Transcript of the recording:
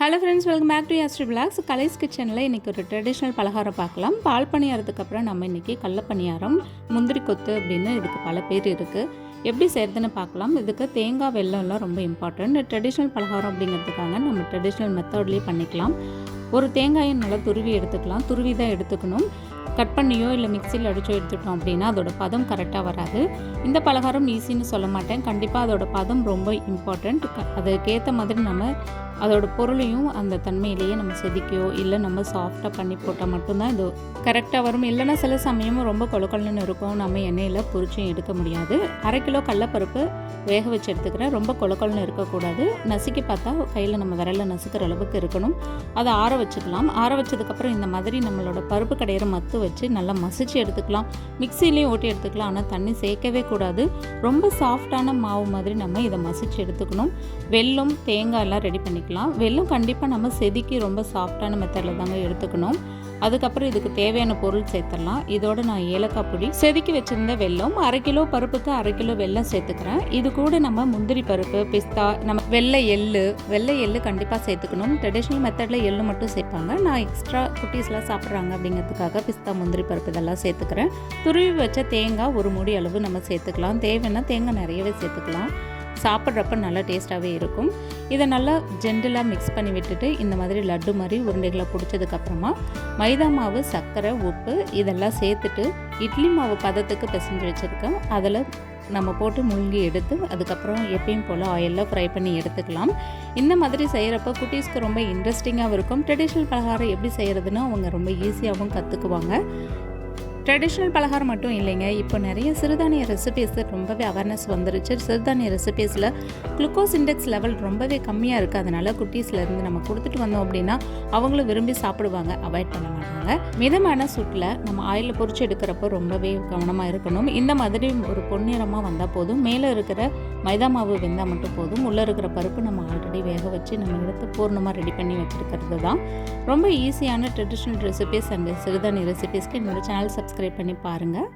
Hello friends, welcome back to யாஸ்ட்ரி blogs. கலைஸ் கிச்சனில் இன்றைக்கி ஒரு ட்ரெடிஷ்னல் பலகாரம் பார்க்கலாம். பால் பணியாரத்துக்கு அப்புறம் நம்ம இன்றைக்கி கடல பணியாரம், முந்திரி கொத்து அப்படின்னு இதுக்கு பல பேர் இருக்குது. எப்படி செய்கிறதுன்னு பார்க்கலாம். இதுக்கு தேங்காய் வெல்லம்லாம் ரொம்ப இம்பார்ட்டன்ட். ட்ரெடிஷ்னல் பலகாரம் அப்படிங்கிறதுக்காக நம்ம ட்ரெடிஷ்னல் மெத்தட்லேயே பண்ணிக்கலாம். ஒரு தேங்காயை நல்லா துருவி எடுத்துக்கலாம். துருவி தான் எடுத்துக்கணும். கட் பண்ணியோ இல்லை மிக்சியில் அடிச்சோ எடுத்துட்டோம் அப்படின்னா அதோட பதம் கரெக்டாக வராது. இந்த பலகாரம் ஈஸின்னு சொல்ல மாட்டேன். கண்டிப்பாக அதோட பதம் ரொம்ப இம்பார்ட்டண்ட். அதுக்கேற்ற மாதிரி நம்ம அதோட பொருளையும் அந்த தன்மையிலேயே நம்ம செதுக்கியோ இல்லை நம்ம சாஃப்டாக பண்ணி போட்டால் மட்டும்தான் இது கரெக்டாக வரும். இல்லைன்னா சில சமயமும் ரொம்ப கொலக்கொலன்னு இருக்கும். நம்ம எண்ணெயில் பொரிச்சும் எடுக்க முடியாது. 1/2 கிலோ கடலப்பருப்பு வேக வச்சு எடுத்துக்கிறேன். ரொம்ப கொலக்கொலன்னு இருக்கக்கூடாது. நசுக்கி பார்த்தா கையில் நம்ம விரலில் நசுக்கிற அளவுக்கு இருக்கணும். அதை ஆற வச்சுக்கலாம். ஆற வச்சதுக்கப்புறம் இந்த மாதிரி நம்மளோட பருப்பு கடையிற மத்து வச்சு நல்லா மசிச்சு எடுத்துக்கலாம். மிக்சிலையும் ஓட்டி எடுத்துக்கலாம். ஆனால் தண்ணி சேர்க்கவே கூடாது. ரொம்ப சாஃப்டான மாவு மாதிரி நம்ம இதை மசிச்சு எடுத்துக்கணும். வெல்லம், தேங்காய் எல்லாம் ரெடி பண்ணிக்கலாம். வெல்லம் கண்டிப்பாக நம்ம செதுக்கி ரொம்ப சாஃப்டான மெத்தடில் தாங்க எடுத்துக்கணும். அதுக்கப்புறம் இதுக்கு தேவையான பொருள் சேர்த்துடலாம். இதோட நான் ஏலக்காய் பொடி, செதுக்கி வச்சுருந்த வெல்லம், 1/2 கிலோ பருப்புக்கு 1/2 கிலோ வெல்லம் சேர்த்துக்கிறேன். இது கூட நம்ம முந்திரி பருப்பு, பிஸ்தா, நம்ம வெள்ளை எள்ளு கண்டிப்பாக சேர்த்துக்கணும். ட்ரெடிஷ்னல் மெத்தடில் எள்ளு மட்டும் சேர்ப்பாங்க. நான் எக்ஸ்ட்ரா குட்டீஸ்லாம் சாப்பிட்றாங்க அப்படிங்கிறதுக்காக பிஸ்தா, முந்திரி பருப்பு இதெல்லாம் சேர்த்துக்கிறேன். துருவி வச்ச தேங்காய் 1 மூடி அளவு நம்ம சேர்த்துக்கலாம். தேவைன்னா தேங்காய் நிறையவே சேர்த்துக்கலாம். சாப்பிட்றப்ப நல்லா டேஸ்ட்டாகவே இருக்கும். இதை நல்லா ஜென்டலாக மிக்ஸ் பண்ணி விட்டுட்டு இந்த மாதிரி லட்டு மாதிரி உருண்டைகளை பிடிச்சதுக்கப்புறமா மைதா மாவு, சர்க்கரை, உப்பு இதெல்லாம் சேர்த்துட்டு இட்லி மாவு பதத்துக்கு பிசைஞ்சு வச்சுருக்கேன். அதில் நம்ம போட்டு முழுங்கி எடுத்து அதுக்கப்புறம் எப்பயும் போல் ஆயிலில் ஃப்ரை பண்ணி எடுத்துக்கலாம். இந்த மாதிரி செய்கிறப்ப குட்டீஸ்க்கு ரொம்ப இன்ட்ரெஸ்டிங்காகவும் இருக்கும். ட்ரெடிஷ்னல் பலகாரம் எப்படி செய்கிறதுன்னு அவங்க ரொம்ப ஈஸியாகவும் கற்றுக்குவாங்க. ட்ரெடிஷ்னல் பலகாரம் மட்டும் இல்லைங்க, இப்போ நிறைய சிறுதானிய ரெசிபீஸ் ரொம்பவே அவேர்னஸ் வந்துருச்சு. சிறுதானிய ரெசிபீஸில் குளுக்கோஸ் இண்டெக்ஸ் லெவல் ரொம்பவே கம்மியாக இருக்குது. அதனால் குட்டீஸ்லேருந்து நம்ம கொடுத்துட்டு வந்தோம் அப்படின்னா அவங்களும் விரும்பி சாப்பிடுவாங்க, அவாய்ட் பண்ண மாட்டாங்க. மிதமான சூட்டில் நம்ம ஆயிலில் பொரிச்சு எடுக்கிறப்போ ரொம்பவே கவனமாக இருக்கணும். இந்த மாதிரி ஒரு பொன்னிறமாக வந்தால் போதும். மேலே இருக்கிற மைதா மாவு வெந்தால் மட்டும் போதும். உள்ளே இருக்கிற பருப்பு நம்ம ஆல்ரெடி வேக வச்சு நம்ம எடுத்து பூர்ணமாக ரெடி பண்ணி வச்சுருக்கிறது தான். ரொம்ப ஈஸியான ட்ரெடிஷ்னல் ரெசிபீஸ் அண்ட் சிறுதானிய ரெசிபீஸ்க்கு என்னோட சேனல் சப்ஸ்கிரைப் பண்ணி பாருங்கள்.